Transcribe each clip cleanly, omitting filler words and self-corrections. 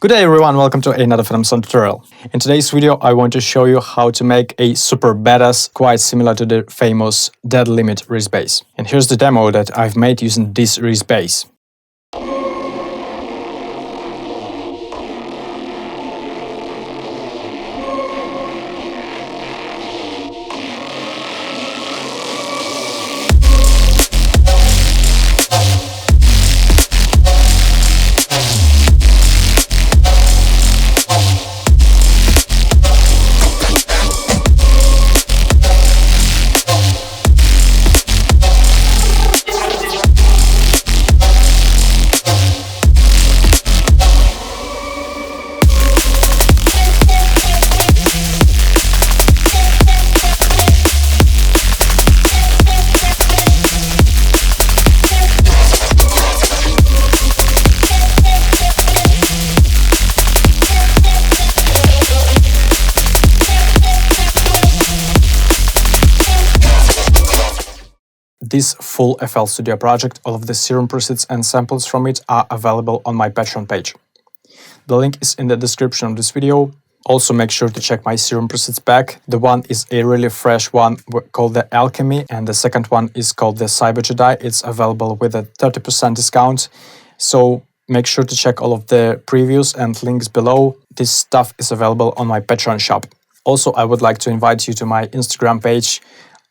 Good day everyone, welcome to another PHENOMSOUND tutorial. In today's video I want to show you how to make a super badass, quite similar to the famous dead limit REESE bass. And here's the demo that I've made using this REESE bass. This full FL Studio project, all of the Serum presets and samples from it are available on my Patreon page. The link is in the description of this video. Also make sure to check my Serum presets pack. The one is a really fresh one called the Alchemy, and the second one is called the Cyber Jedi. It's available with a 30% discount. So make sure to check all of the previews and links below. This stuff is available on my Patreon shop. Also, I would like to invite you to my Instagram page.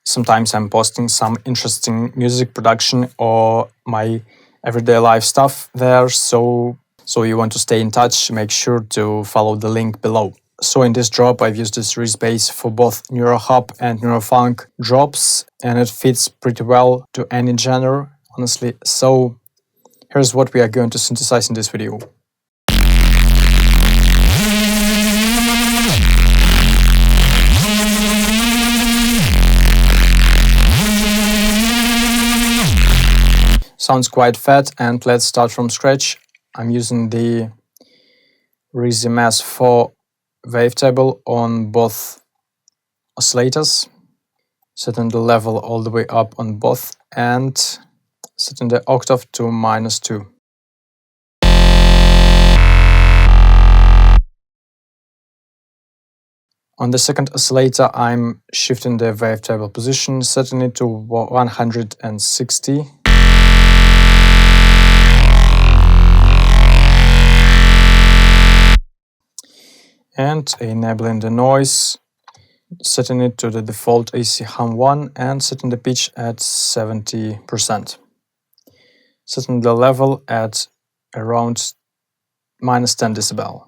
Sometimes I'm posting some interesting music production or my everyday life stuff there, so you want to stay in touch, make sure to follow the link below. So in this drop I've used this REESE bass for both NEURO and NEURO drops, and it fits pretty well to any genre, honestly. So here's what we are going to synthesize in this video. Sounds quite fat, and let's start from scratch. I'm using the REESE Mass 4 wavetable on both oscillators, setting the level all the way up on both and setting the octave to -2. On the second oscillator I'm shifting the wavetable position, setting it to 160. And enabling the noise, setting it to the default AC hum 1 and setting the pitch at 70%. Setting the level at around -10 decibel.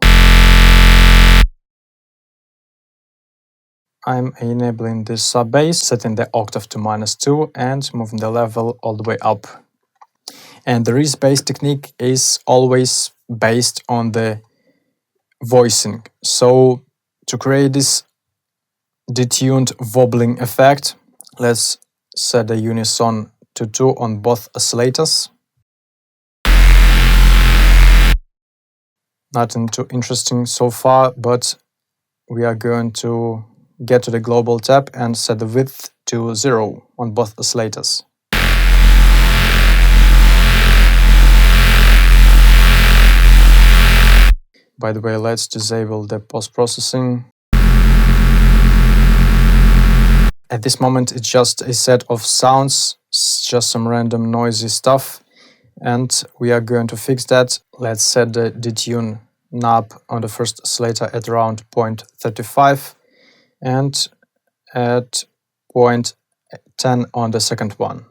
I'm enabling the sub bass, setting the octave to -2 and moving the level all the way up. And the REESE bass technique is always based on the voicing. So to create this detuned wobbling effect, let's set the unison to 2 on both oscillators. Nothing too interesting so far, but we are going to get to the global tab and set the width to 0 on both oscillators. By the way, let's disable the post-processing. At this moment, it's just a set of sounds, just some random noisy stuff, and we are going to fix that. Let's set the detune knob on the first oscillator at around 0.35 and at 0.10 on the second one.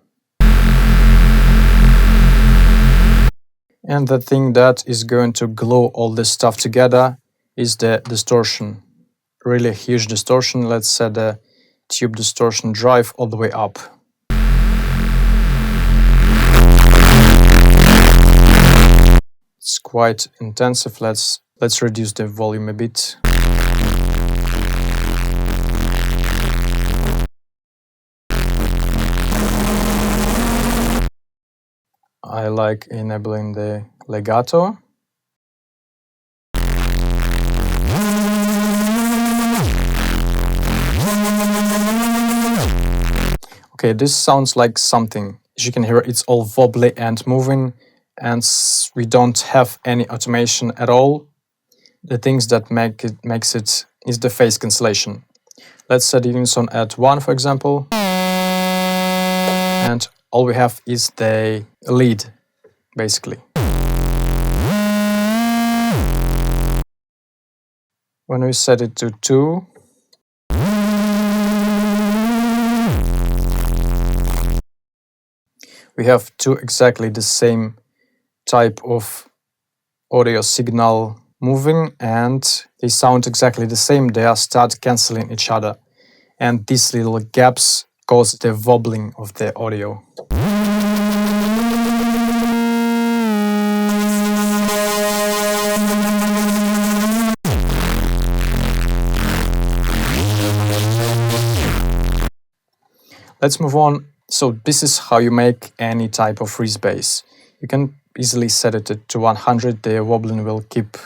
And the thing that is going to glue all this stuff together is the distortion. Really huge distortion. Let's set the tube distortion drive all the way up. It's quite intensive. Let's reduce the volume a bit. I like enabling the legato. Okay, this sounds like something. As you can hear, it's all wobbly and moving, and we don't have any automation at all. The things that makes it is the phase cancellation. Let's set the unison at 1, for example, and all we have is the lead, basically. When we set it to 2, we have two exactly the same type of audio signal moving, and they sound exactly the same. They start cancelling each other, and these little gaps cause the wobbling of the audio. Let's move on. So this is how you make any type of REESE bass. You can easily set it to 100, the wobbling will keep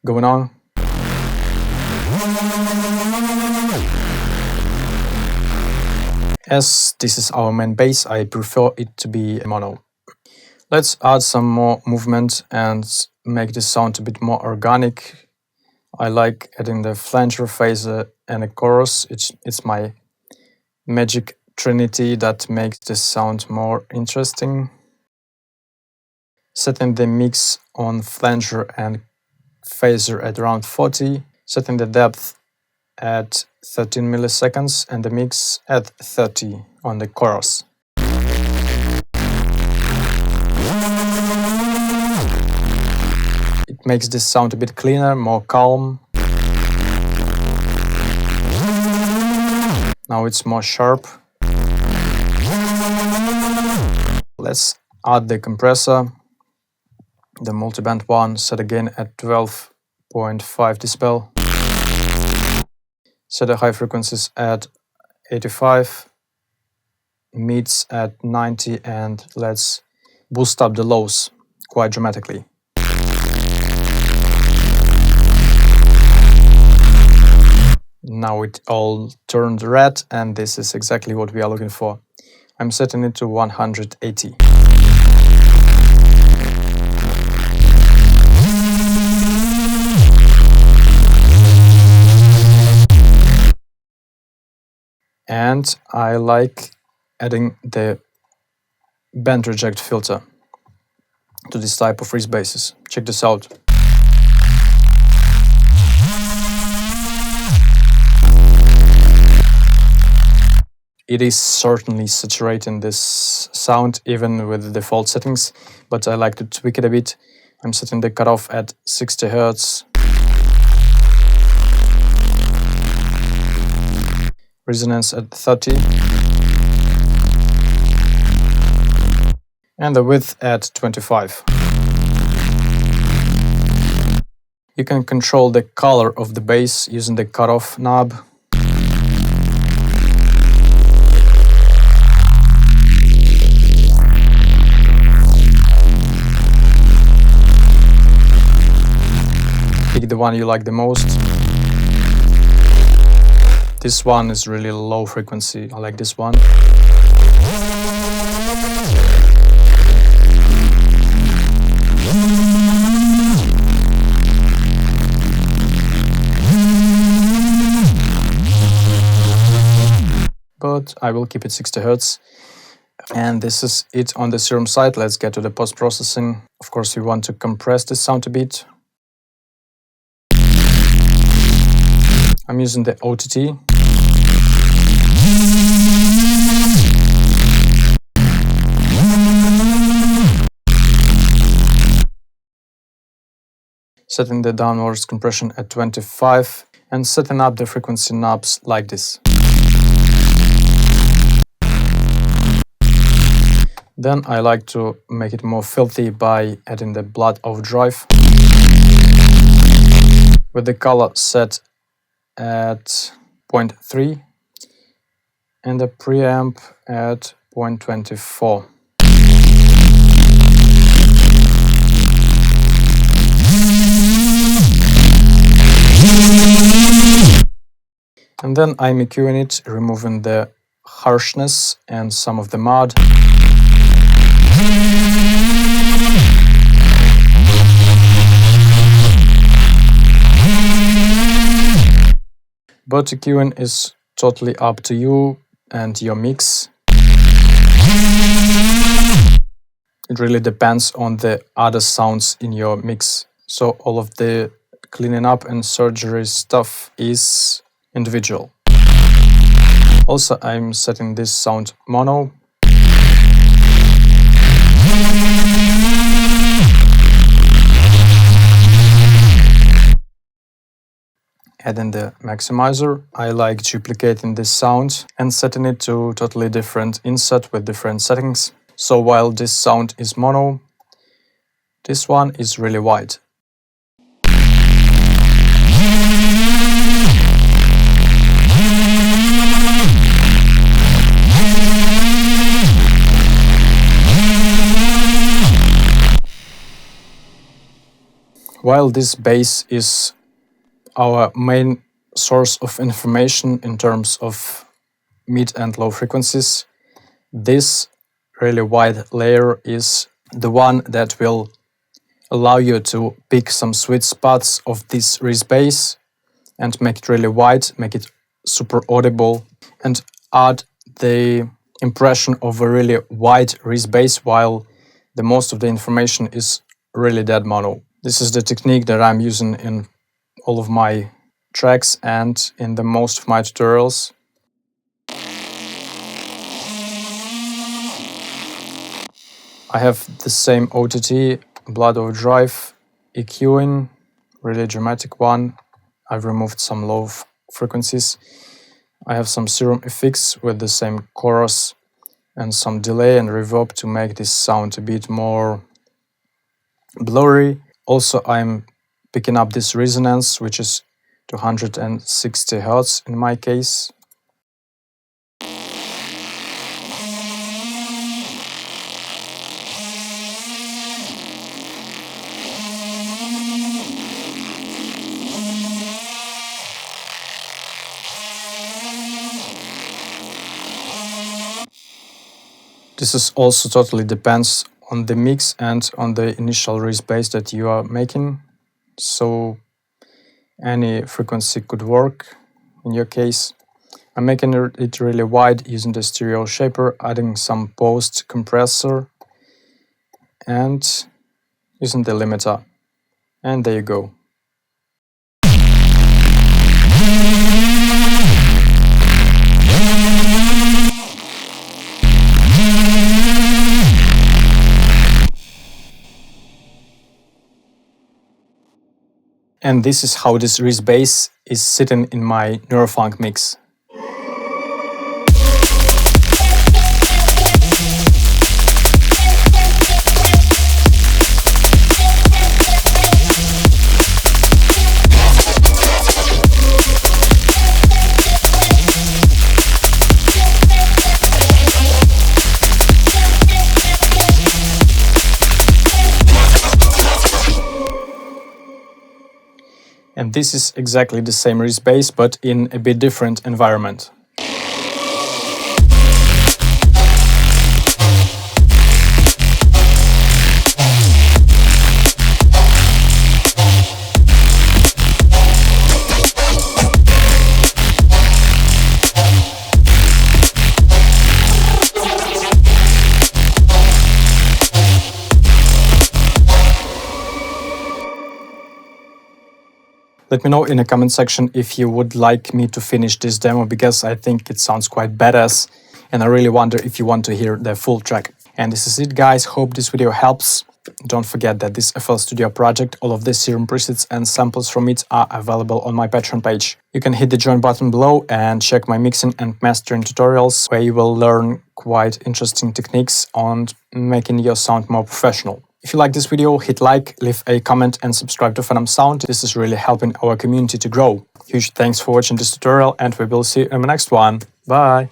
going on. As this is our main bass, I prefer it to be mono. Let's add some more movement and make the sound a bit more organic. I like adding the flanger, phaser and a chorus. It's my magic trinity that makes the sound more interesting. Setting the mix on flanger and phaser at around 40, setting the depth at 13 milliseconds and the mix at 30 on the chorus. It makes this sound a bit cleaner, more calm. Now it's more sharp. Let's add the compressor, the multiband one, set again at 12.5 decibel. Set the high frequencies at 85, mids at 90, and let's boost up the lows quite dramatically. Now it all turned red, and this is exactly what we are looking for. I'm setting it to 180. And I like adding the band reject filter to this type of REESE basses. Check this out. It is certainly saturating this sound even with the default settings, but I like to tweak it a bit. I'm setting the cutoff at 60 Hz. Resonance at 30. And the width at 25. You can control the color of the bass using the cutoff knob. Pick the one you like the most. This one is really low frequency. I like this one. But I will keep it 60 Hz. And this is it on the Serum side. Let's get to the post-processing. Of course, we want to compress this sound a bit. I'm using the OTT. Setting the downwards compression at 25 and setting up the frequency knobs like this. Then I like to make it more filthy by adding the blood overdrive with the color set at 0.3 and the preamp at 0.24. And then I'm EQing it, removing the harshness and some of the mud. But EQing is totally up to you and your mix. It really depends on the other sounds in your mix. So all of the cleaning up and surgery stuff is individual. Also, I'm setting this sound mono. Adding the maximizer, I like duplicating this sound and setting it to totally different inset with different settings. So while this sound is mono, this one is really wide. While this bass is our main source of information in terms of mid and low frequencies, this really wide layer is the one that will allow you to pick some sweet spots of this REESE bass and make it really wide, make it super audible, and add the impression of a really wide REESE bass while the most of the information is really dead mono. This is the technique that I'm using in all of my tracks and in the most of my tutorials. I have the same OTT, Blood Overdrive, EQing, really dramatic one. I've removed some low frequencies. I have some Serum FX with the same chorus and some delay and reverb to make this sound a bit more blurry. Also, I'm picking up this resonance, which is 260 Hz in my case. This is also totally depends on the mix and on the initial REESE bass that you are making. So any frequency could work in your case. I'm making it really wide using the stereo shaper, adding some post compressor and using the limiter. And there you go. And this is how this REESE bass is sitting in my NEURO mix. And this is exactly the same REESE bass, but in a bit different environment. Let me know in the comment section if you would like me to finish this demo, because I think it sounds quite badass and I really wonder if you want to hear the full track. And this is it, guys. Hope this video helps. Don't forget that this FL Studio project, all of the Serum presets and samples from it are available on my Patreon page. You can hit the join button below and check my mixing and mastering tutorials, where you will learn quite interesting techniques on making your sound more professional. If you like this video, hit like, leave a comment and subscribe to PHENOMSOUND. This is really helping our community to grow. Huge thanks for watching this tutorial and we will see you in the next one. Bye!